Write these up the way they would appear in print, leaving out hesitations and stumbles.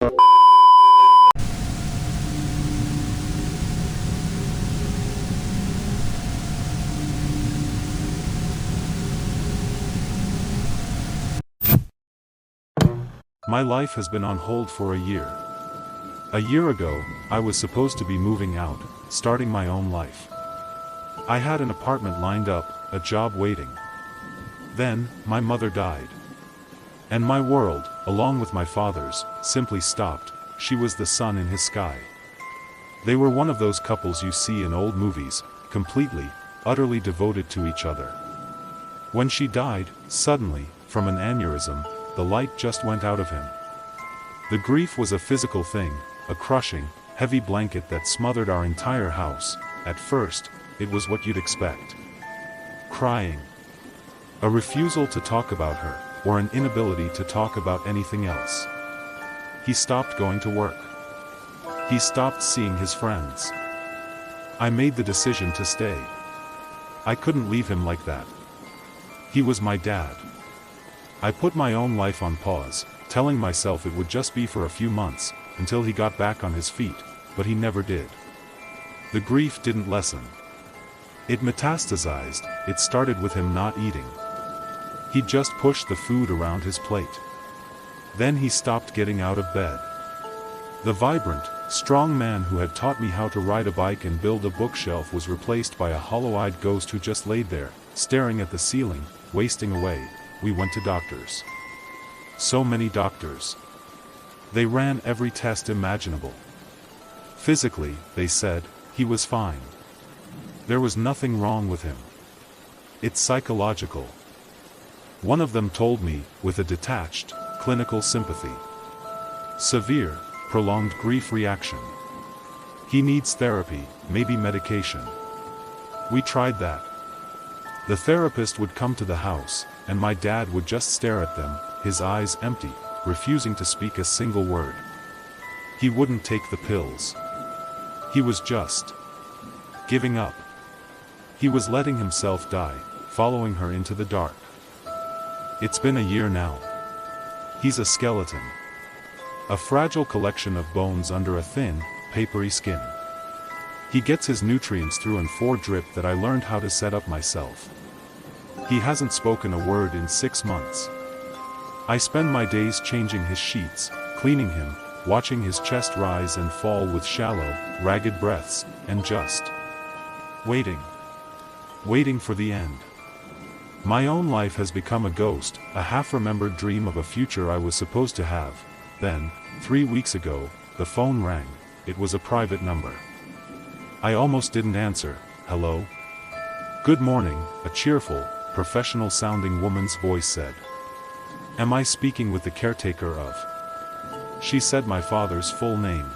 My life has been on hold for a year. A year ago, I was supposed to be moving out, starting my own life. I had an apartment lined up, a job waiting. Then, my mother died. And my world, along with my father's, simply stopped. She was the sun in his sky. They were one of those couples you see in old movies, completely, utterly devoted to each other. When she died, suddenly, from an aneurysm, the light just went out of him. The grief was a physical thing, a crushing, heavy blanket that smothered our entire house. At first, it was what you'd expect. Crying. A refusal to talk about her, or an inability to talk about anything else. He stopped going to work. He stopped seeing his friends. I made the decision to stay. I couldn't leave him like that. He was my dad. I put my own life on pause, telling myself it would just be for a few months, until he got back on his feet, but he never did. The grief didn't lessen. It metastasized. It started with him not eating. He just pushed the food around his plate. Then he stopped getting out of bed. The vibrant, strong man who had taught me how to ride a bike and build a bookshelf was replaced by a hollow-eyed ghost who just laid there, staring at the ceiling, wasting away. We went to doctors. So many doctors. They ran every test imaginable. Physically, they said, he was fine. There was nothing wrong with him. It's psychological. One of them told me, with a detached, clinical sympathy. Severe, prolonged grief reaction. He needs therapy, maybe medication. We tried that. The therapist would come to the house, and my dad would just stare at them, his eyes empty, refusing to speak a single word. He wouldn't take the pills. He was just giving up. He was letting himself die, following her into the dark. It's been a year now. He's a skeleton. A fragile collection of bones under a thin, papery skin. He gets his nutrients through an 4-drip that I learned how to set up myself. He hasn't spoken a word in 6 months. I spend my days changing his sheets, cleaning him, watching his chest rise and fall with shallow, ragged breaths, and just waiting. Waiting for the end. My own life has become a ghost, a half-remembered dream of a future I was supposed to have. Then, 3 weeks ago, the phone rang. It was a private number. I almost didn't answer. Hello? Good morning, a cheerful, professional-sounding woman's voice said. Am I speaking with the caretaker of? She said my father's full name.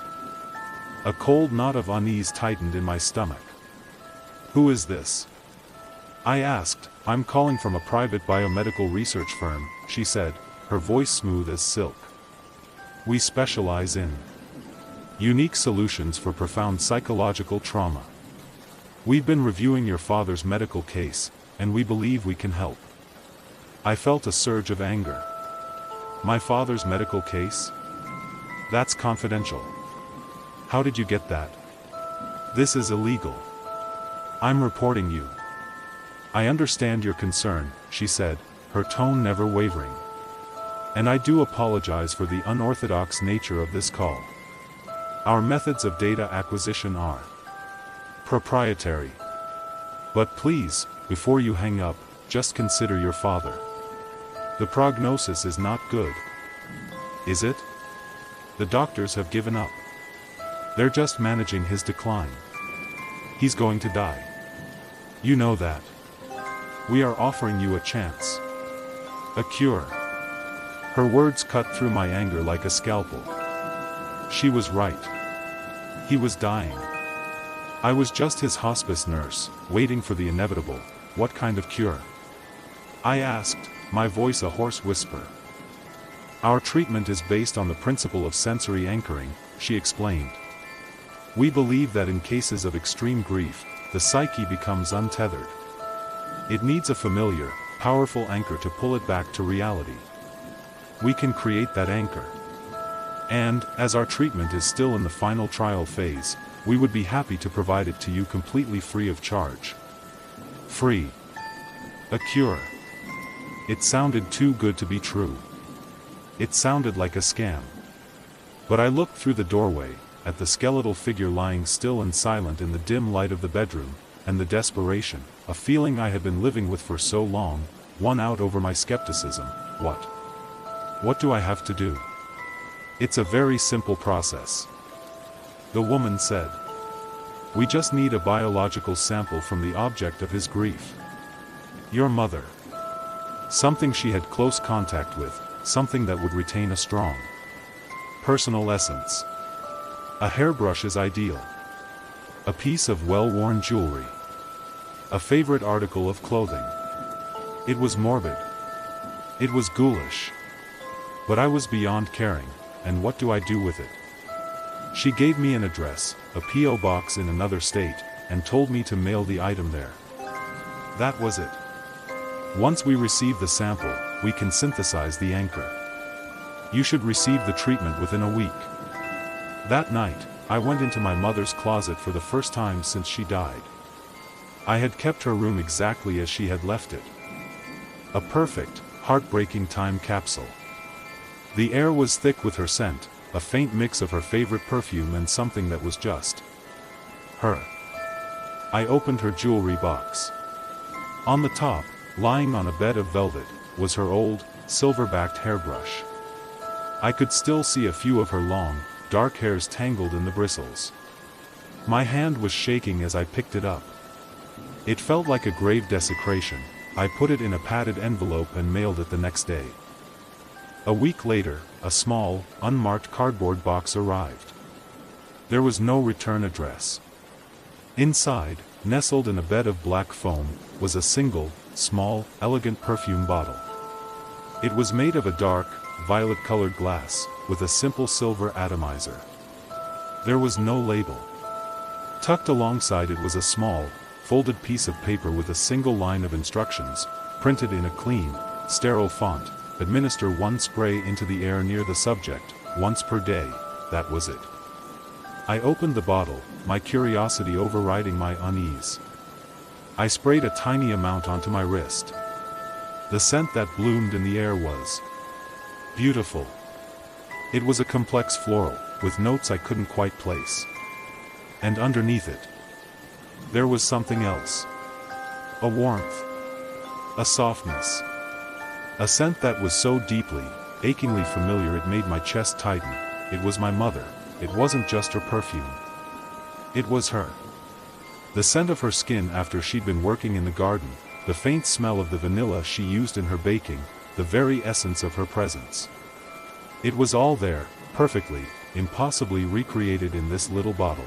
A cold knot of unease tightened in my stomach. Who is this? I asked. I'm calling from a private biomedical research firm, she said, her voice smooth as silk. We specialize in unique solutions for profound psychological trauma. We've been reviewing your father's medical case, and we believe we can help. I felt a surge of anger. My father's medical case? That's confidential. How did you get that? This is illegal. I'm reporting you. I understand your concern, she said, her tone never wavering. And I do apologize for the unorthodox nature of this call. Our methods of data acquisition are proprietary. But please, before you hang up, just consider your father. The prognosis is not good. Is it? The doctors have given up. They're just managing his decline. He's going to die. You know that. We are offering you a chance. A cure. Her words cut through my anger like a scalpel. She was right. He was dying. I was just his hospice nurse, waiting for the inevitable. What kind of cure? I asked, my voice a hoarse whisper. Our treatment is based on the principle of sensory anchoring, she explained. We believe that in cases of extreme grief, the psyche becomes untethered. It needs a familiar, powerful anchor to pull it back to reality. We can create that anchor. And, as our treatment is still in the final trial phase, we would be happy to provide it to you completely free of charge. Free. A cure. It sounded too good to be true. It sounded like a scam. But I looked through the doorway, at the skeletal figure lying still and silent in the dim light of the bedroom, and the desperation, a feeling I had been living with for so long, won out over my skepticism. What do I have to do? It's a very simple process. The woman said. We just need a biological sample from the object of his grief. Your mother. Something she had close contact with, something that would retain a strong personal essence. A hairbrush is ideal. A piece of well-worn jewelry. A favorite article of clothing. It was morbid. It was ghoulish. But I was beyond caring, and what do I do with it? She gave me an address, a P.O. box in another state, and told me to mail the item there. That was it. Once we receive the sample, we can synthesize the anchor. You should receive the treatment within a week. That night, I went into my mother's closet for the first time since she died. I had kept her room exactly as she had left it. A perfect, heartbreaking time capsule. The air was thick with her scent, a faint mix of her favorite perfume and something that was just her. I opened her jewelry box. On the top, lying on a bed of velvet, was her old, silver-backed hairbrush. I could still see a few of her long, dark hairs tangled in the bristles. My hand was shaking as I picked it up. It felt like a grave desecration. I put it in a padded envelope and mailed it the next day. A week later, a small, unmarked cardboard box arrived. There was no return address. Inside, nestled in a bed of black foam, was a single, small, elegant perfume bottle. It was made of a dark, violet-colored glass, with a simple silver atomizer. There was no label. Tucked alongside it was a small, folded piece of paper with a single line of instructions, printed in a clean, sterile font. Administer 1 spray into the air near the subject, once per day. That was it. I opened the bottle, my curiosity overriding my unease. I sprayed a tiny amount onto my wrist. The scent that bloomed in the air was beautiful. It was a complex floral, with notes I couldn't quite place. And underneath it, there was something else. A warmth. A softness. A scent that was so deeply, achingly familiar it made my chest tighten. It was my mother. It wasn't just her perfume. It was her. The scent of her skin after she'd been working in the garden, the faint smell of the vanilla she used in her baking, the very essence of her presence. It was all there, perfectly, impossibly recreated in this little bottle.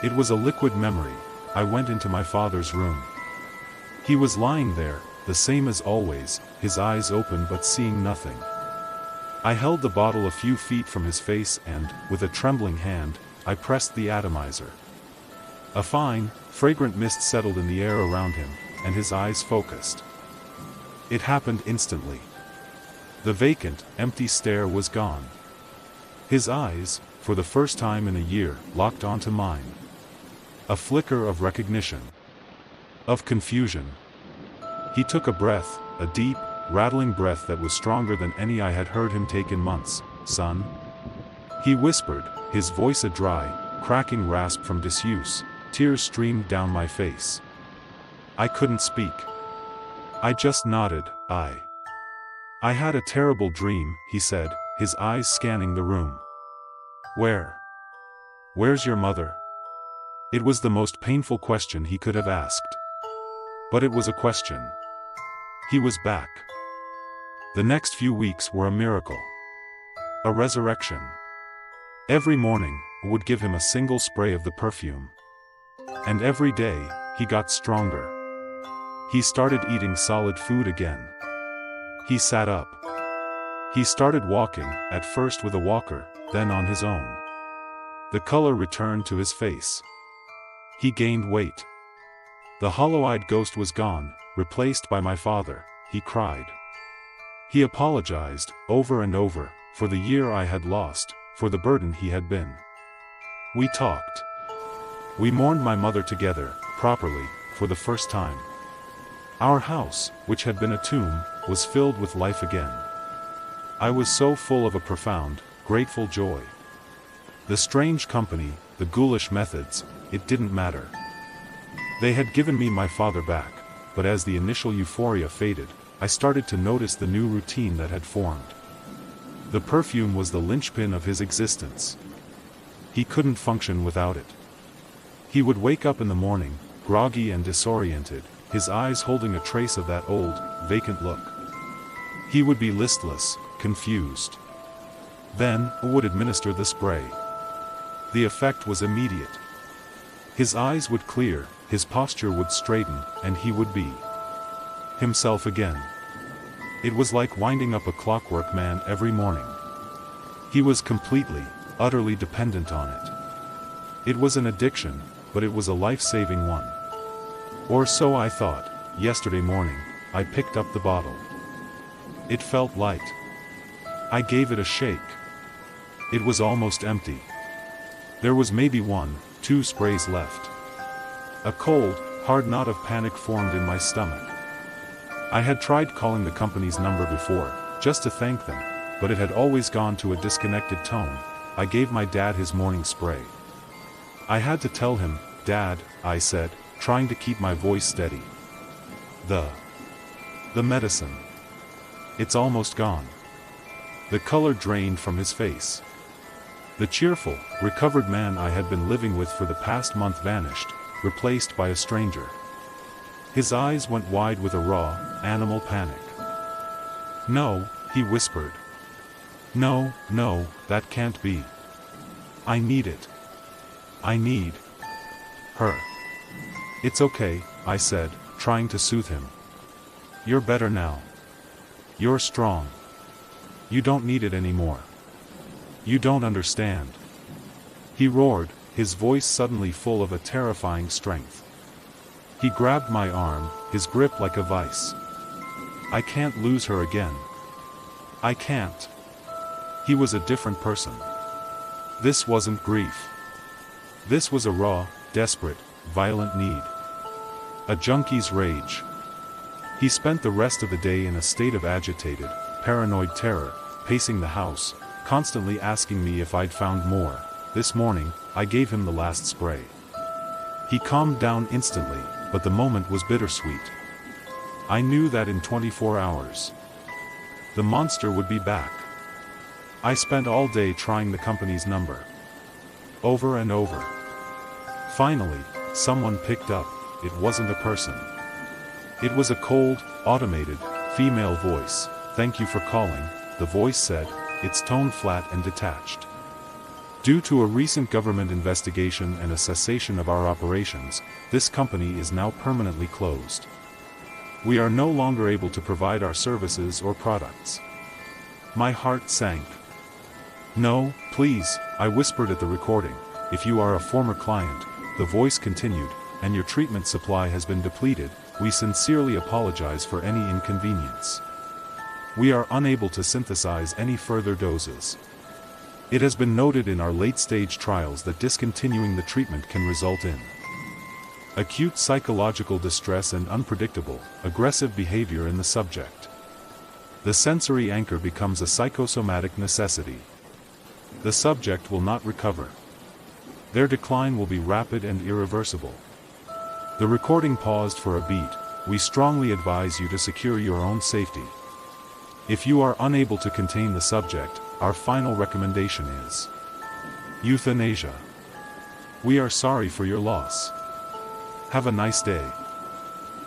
It was a liquid memory. I went into my father's room. He was lying there, the same as always, his eyes open but seeing nothing. I held the bottle a few feet from his face and, with a trembling hand, I pressed the atomizer. A fine, fragrant mist settled in the air around him, and his eyes focused. It happened instantly. The vacant, empty stare was gone. His eyes, for the first time in a year, locked onto mine. A flicker of recognition. Of confusion. He took a breath, a deep, rattling breath that was stronger than any I had heard him take in months. Son? He whispered, his voice a dry, cracking rasp from disuse. Tears streamed down my face. I couldn't speak. I just nodded. I had a terrible dream, he said, his eyes scanning the room. Where's your mother? It was the most painful question he could have asked. But it was a question. He was back. The next few weeks were a miracle. A resurrection. Every morning, I would give him a single spray of the perfume. And every day, he got stronger. He started eating solid food again. He sat up. He started walking, at first with a walker, then on his own. The color returned to his face. He gained weight. The hollow-eyed ghost was gone, replaced by my father. He cried. He apologized, over and over, for the year I had lost, for the burden he had been. We talked. We mourned my mother together, properly, for the first time. Our house, which had been a tomb, was filled with life again. I was so full of a profound, grateful joy. The strange company, the ghoulish methods, it didn't matter. They had given me my father back, but as the initial euphoria faded, I started to notice the new routine that had formed. The perfume was the linchpin of his existence. He couldn't function without it. He would wake up in the morning, groggy and disoriented, his eyes holding a trace of that old, vacant look. He would be listless, confused. Then, I would administer the spray. The effect was immediate. His eyes would clear, his posture would straighten, and he would be himself again. It was like winding up a clockwork man every morning. He was completely, utterly dependent on it. It was an addiction, but it was a life-saving one. Or so I thought. Yesterday morning, I picked up the bottle. It felt light. I gave it a shake. It was almost empty. There was maybe 1-2 sprays left. A cold, hard knot of panic formed in my stomach. I had tried calling the company's number before, just to thank them, but it had always gone to a disconnected tone. I gave my dad his morning spray. I had to tell him, "Dad," I said, trying to keep my voice steady. The medicine. It's almost gone." The color drained from his face. The cheerful, recovered man I had been living with for the past month vanished, replaced by a stranger. His eyes went wide with a raw, animal panic. "No," he whispered. "No, no, that can't be. I need it. I need her." "It's okay," I said, trying to soothe him. "You're better now. You're strong. You don't need it anymore. You don't understand." He roared, his voice suddenly full of a terrifying strength. He grabbed my arm, his grip like a vice. "I can't lose her again. I can't." He was a different person. This wasn't grief. This was a raw, desperate, violent need. A junkie's rage. He spent the rest of the day in a state of agitated, paranoid terror, pacing the house, constantly asking me if I'd found more. This morning, I gave him the last spray. He calmed down instantly, but the moment was bittersweet. I knew that in 24 hours, the monster would be back. I spent all day trying the company's number. Over and over. Finally, someone picked up. It wasn't a person. It was a cold, automated, female voice. "Thank you for calling," the voice said, its tone flat and detached. "Due to a recent government investigation and a cessation of our operations, this company is now permanently closed. We are no longer able to provide our services or products." My heart sank. "No, please," I whispered at the recording. "If you are a former client," the voice continued, "and your treatment supply has been depleted, we sincerely apologize for any inconvenience. We are unable to synthesize any further doses. It has been noted in our late-stage trials that discontinuing the treatment can result in acute psychological distress and unpredictable, aggressive behavior in the subject. The sensory anchor becomes a psychosomatic necessity. The subject will not recover. Their decline will be rapid and irreversible." The recording paused for a beat. "We strongly advise you to secure your own safety. If you are unable to contain the subject, our final recommendation is euthanasia. We are sorry for your loss. Have a nice day."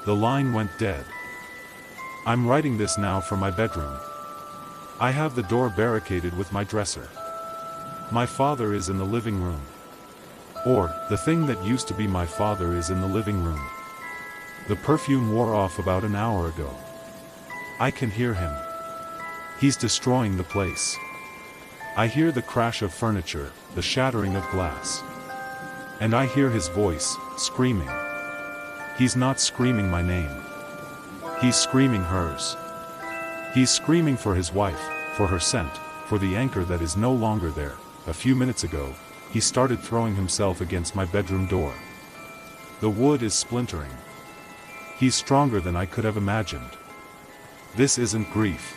The line went dead. I'm writing this now from my bedroom. I have the door barricaded with my dresser. My father is in the living room. Or, the thing that used to be my father is in the living room. The perfume wore off about an hour ago. I can hear him. He's destroying the place. I hear the crash of furniture, the shattering of glass. And I hear his voice, screaming. He's not screaming my name. He's screaming hers. He's screaming for his wife, for her scent, for the anchor that is no longer there. A few minutes ago, he started throwing himself against my bedroom door. The wood is splintering. He's stronger than I could have imagined. This isn't grief.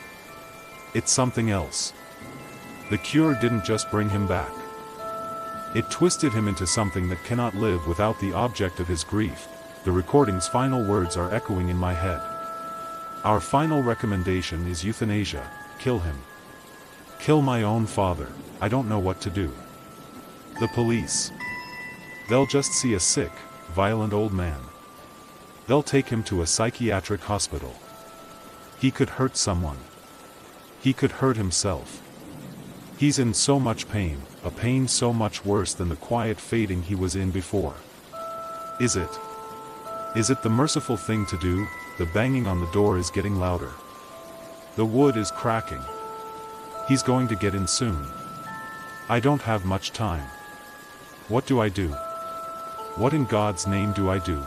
It's something else. The cure didn't just bring him back. It twisted him into something that cannot live without the object of his grief. The recording's final words are echoing in my head. Our final recommendation is euthanasia. Kill him. Kill my own father. I don't know what to do. The police. They'll just see a sick, violent old man. They'll take him to a psychiatric hospital. He could hurt someone. He could hurt himself. He's in so much pain, a pain so much worse than the quiet fading he was in before. Is it? Is it the merciful thing to do? The banging on the door is getting louder. The wood is cracking. He's going to get in soon. I don't have much time. What do I do? What in God's name do I do?